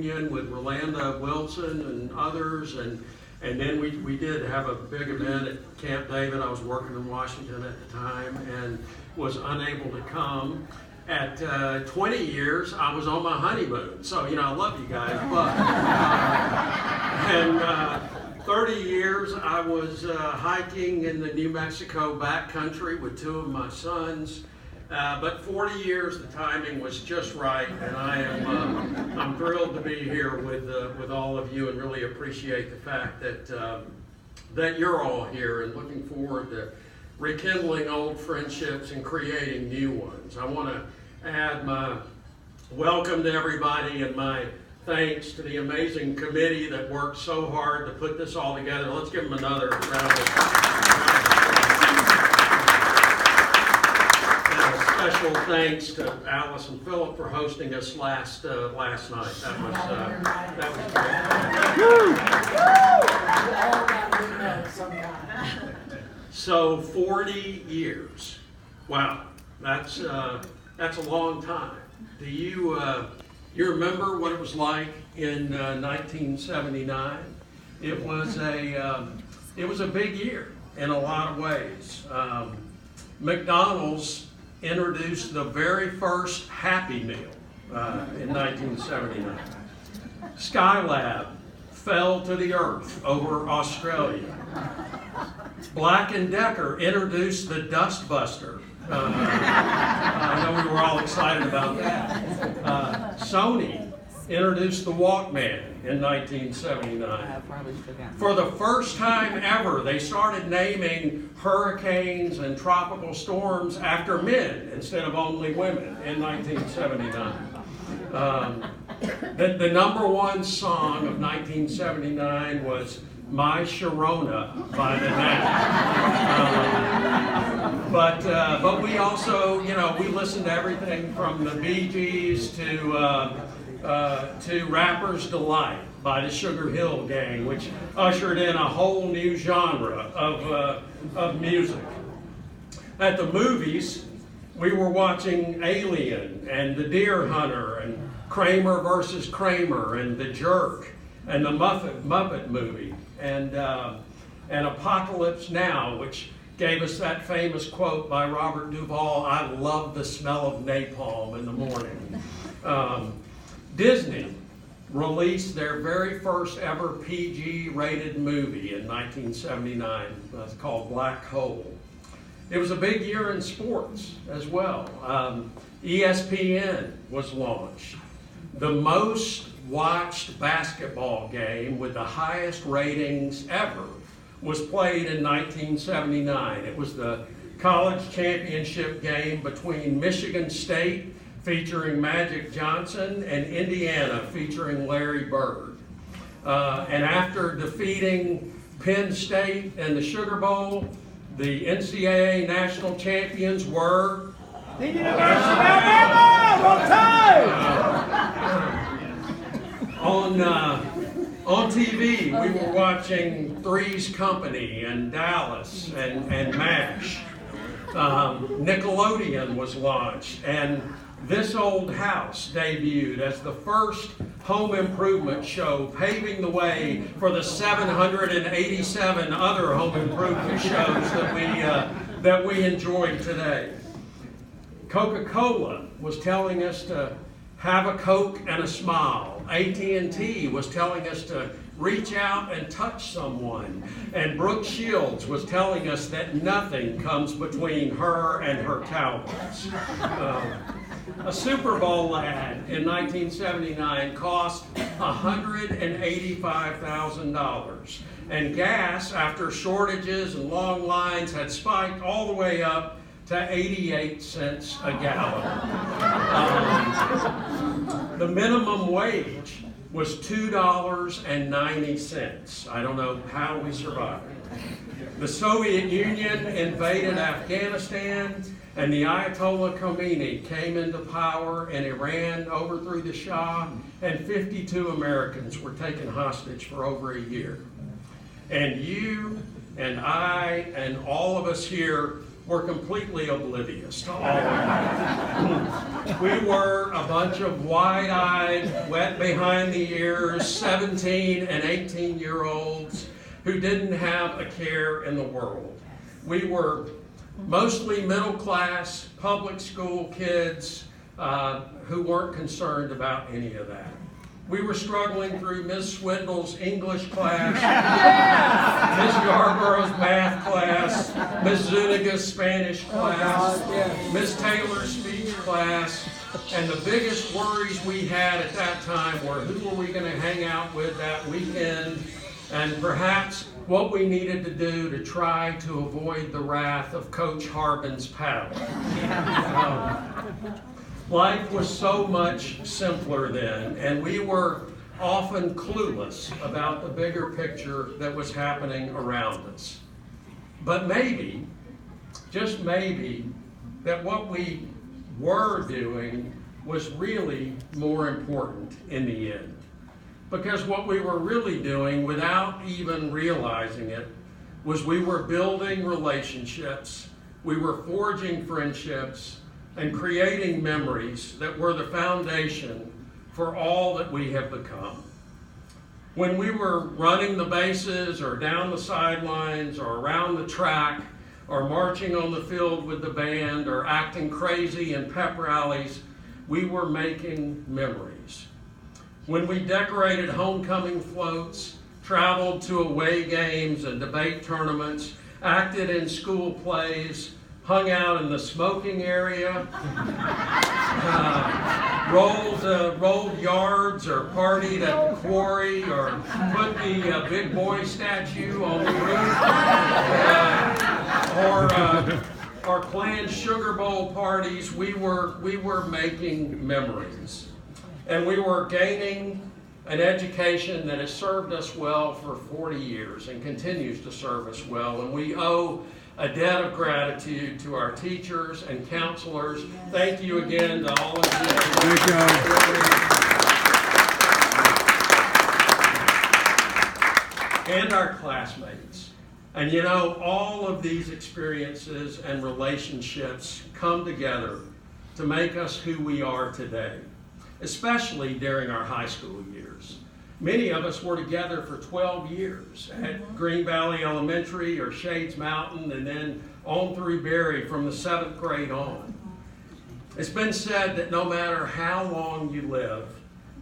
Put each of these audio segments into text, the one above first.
reunion with Rolanda Wilson and others, and then we did have a big event at Camp David. I was working in Washington at the time and was unable to come. At 20 years, I was on my honeymoon, so I love you guys, but and 30 years I was hiking in the New Mexico backcountry with two of my sons. But 40 years, the timing was just right, and I'm thrilled to be here with all of you, and really appreciate the fact that you're all here, and looking forward to rekindling old friendships and creating new ones. I want to add my welcome to everybody and my thanks to the amazing committee that worked so hard to put this all together. Let's give them another round of applause. Special thanks to Alice and Philip for hosting us last night. That was great. So 40 years. Wow, that's a long time. Do you remember what it was like in 1979? It was a big year in a lot of ways. McDonald's introduced the very first Happy Meal in 1979. Skylab fell to the earth over Australia. Black & Decker introduced the Dust Buster. I know we were all excited about that. Sony introduced the Walkman in 1979. For the first time ever, they started naming hurricanes and tropical storms after men instead of only women in 1979. The number one song of 1979 was My Sharona by the Knack. But we also, we listened to everything from the Bee Gees to Rapper's Delight by the Sugar Hill Gang, which ushered in a whole new genre of music. At the movies, we were watching Alien and The Deer Hunter and Kramer versus Kramer and The Jerk and the Muppet movie and Apocalypse Now, which gave us that famous quote by Robert Duvall, "I love the smell of napalm in the morning." Disney released their very first ever PG-rated movie in 1979. It's called Black Hole. It was a big year in sports as well. ESPN was launched. The most watched basketball game with the highest ratings ever was played in 1979. It was the college championship game between Michigan State, featuring Magic Johnson, and Indiana, featuring Larry Bird. And after defeating Penn State in the Sugar Bowl, the NCAA national champions were the University of Alabama. On TV, we were watching Three's Company and Dallas and MASH. Nickelodeon was launched, and This Old House debuted as the first home improvement show, paving the way for the 787 other home improvement shows that we enjoy today. Coca-Cola was telling us to have a Coke and a smile. AT&T was telling us to reach out and touch someone. And Brooke Shields was telling us that nothing comes between her and her Cowboys. A Super Bowl ad in 1979 cost $185,000. And gas, after shortages and long lines, had spiked all the way up to 88 cents a gallon. The minimum wage was $2.90. I don't know how we survived. The Soviet Union invaded Afghanistan, and the Ayatollah Khomeini came into power in Iran, overthrew the Shah, and 52 Americans were taken hostage for over a year. And you and I and all of us here were completely oblivious to all of that. We were a bunch of wide-eyed, wet behind the ears, 17 and 18-year-olds who didn't have a care in the world. We were mostly middle-class, public school kids who weren't concerned about any of that. We were struggling through Ms. Swindle's English class, Ms. Yarborough's math class, Ms. Zuniga's Spanish class, Ms. Taylor's speech class, and the biggest worries we had at that time were who were we going to hang out with that weekend, and perhaps what we needed to do to try to avoid the wrath of Coach Harbin's paddle. Life was so much simpler then, and we were often clueless about the bigger picture that was happening around us. But maybe, just maybe, that what we were doing was really more important in the end. Because what we were really doing, without even realizing it, was we were building relationships, we were forging friendships, and creating memories that were the foundation for all that we have become. When we were running the bases or down the sidelines or around the track or marching on the field with the band or acting crazy in pep rallies, we were making memories. When we decorated homecoming floats, traveled to away games and debate tournaments, acted in school plays, hung out in the smoking area, rolled yards or partied at the quarry or put the big boy statue on the roof, or planned Sugar Bowl parties. We were making memories. And we were gaining an education that has served us well for 40 years and continues to serve us well. And we owe a debt of gratitude to our teachers and counselors. Thank you again to all of you. Thank you. And our classmates. And you know, all of these experiences and relationships come together to make us who we are today, especially during our high school years. Many of us were together for 12 years at Green Valley Elementary or Shades Mountain, and then on through Berry from the 7th grade on. It's been said that no matter how long you live,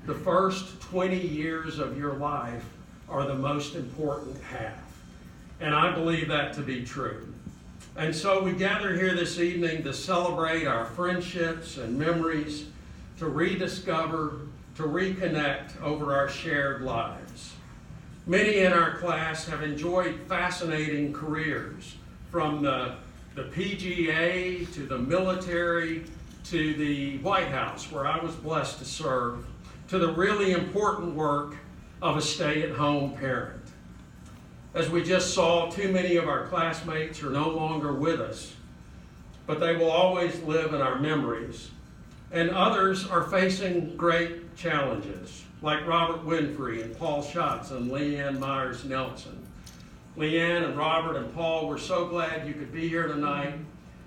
the first 20 years of your life are the most important half. And I believe that to be true. And so we gather here this evening to celebrate our friendships and memories, to rediscover, to reconnect over our shared lives. Many in our class have enjoyed fascinating careers, from the PGA to the military to the White House, where I was blessed to serve, to the really important work of a stay-at-home parent. As we just saw, too many of our classmates are no longer with us, but they will always live in our memories. And others are facing great challenges, like Robert Winfrey and Paul Schatz and Leanne Myers Nelson. Leanne and Robert and Paul, we're so glad you could be here tonight,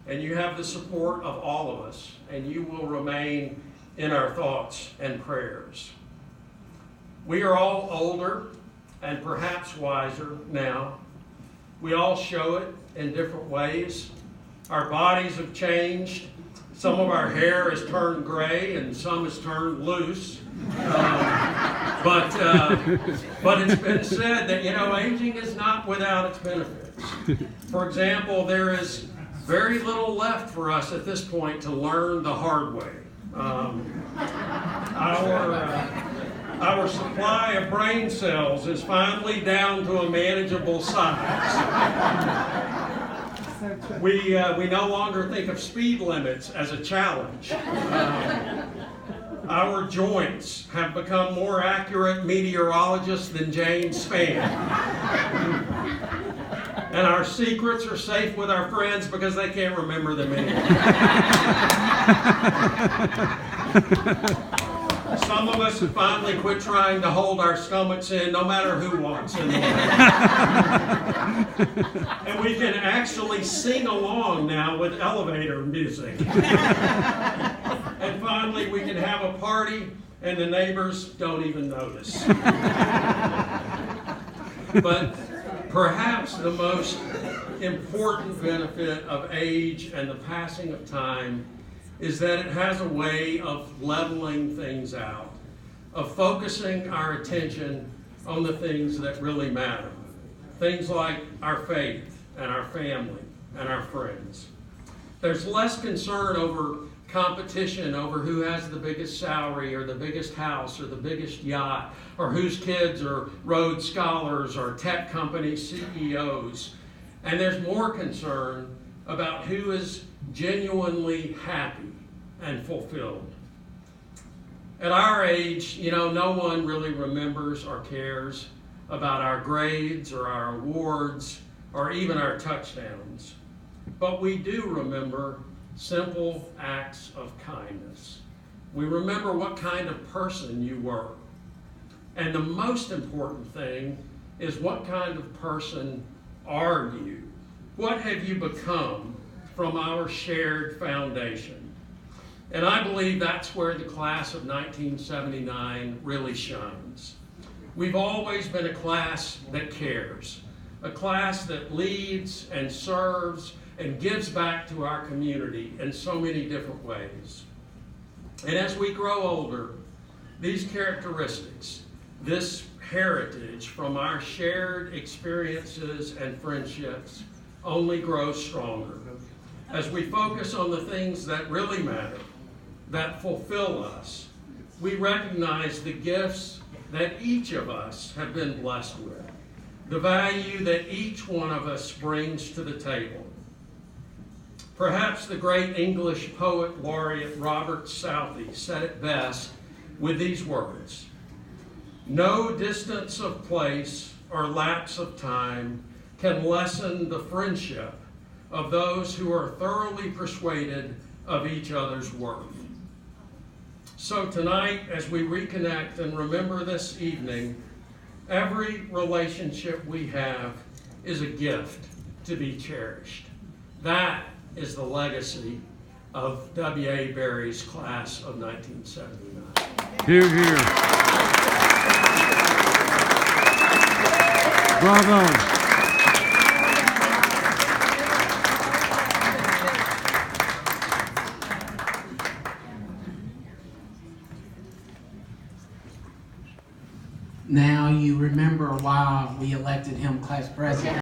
and you have the support of all of us, and you will remain in our thoughts and prayers. We are all older and perhaps wiser now. We all show it in different ways. Our bodies have changed. Some of our hair has turned gray and some has turned loose. But it's been said that, you know, aging is not without its benefits. For example, there is very little left for us at this point to learn the hard way. Our supply of brain cells is finally down to a manageable size. We no longer think of speed limits as a challenge. Our joints have become more accurate meteorologists than James Spann. And our secrets are safe with our friends because they can't remember them anymore. Some of us have finally quit trying to hold our stomachs in, no matter who walks in the way. And we can actually sing along now with elevator music. And finally, we can have a party and the neighbors don't even notice. But perhaps the most important benefit of age and the passing of time is that it has a way of leveling things out, of focusing our attention on the things that really matter. Things like our faith and our family and our friends. There's less concern over competition over who has the biggest salary or the biggest house or the biggest yacht or whose kids are Rhodes Scholars or tech company CEOs. And there's more concern about who is genuinely happy and fulfilled. At our age, no one really remembers or cares about our grades or our awards or even our touchdowns. But we do remember simple acts of kindness. We remember what kind of person you were. And the most important thing is, what kind of person are you? What have you become from our shared foundation? And I believe that's where the class of 1979 really shines. We've always been a class that cares, a class that leads and serves and gives back to our community in so many different ways. And as we grow older, these characteristics, this heritage from our shared experiences and friendships only grows stronger. As we focus on the things that really matter, that fulfill us, we recognize the gifts that each of us have been blessed with, the value that each one of us brings to the table. Perhaps the great English poet laureate Robert Southey said it best with these words: "No distance of place or lapse of time can lessen the friendship of those who are thoroughly persuaded of each other's worth." So tonight, as we reconnect and remember this evening, every relationship we have is a gift to be cherished. That is the legacy of W.A. Barry's class of 1979. Hear, hear. Bravo. Now you remember why we elected him class president.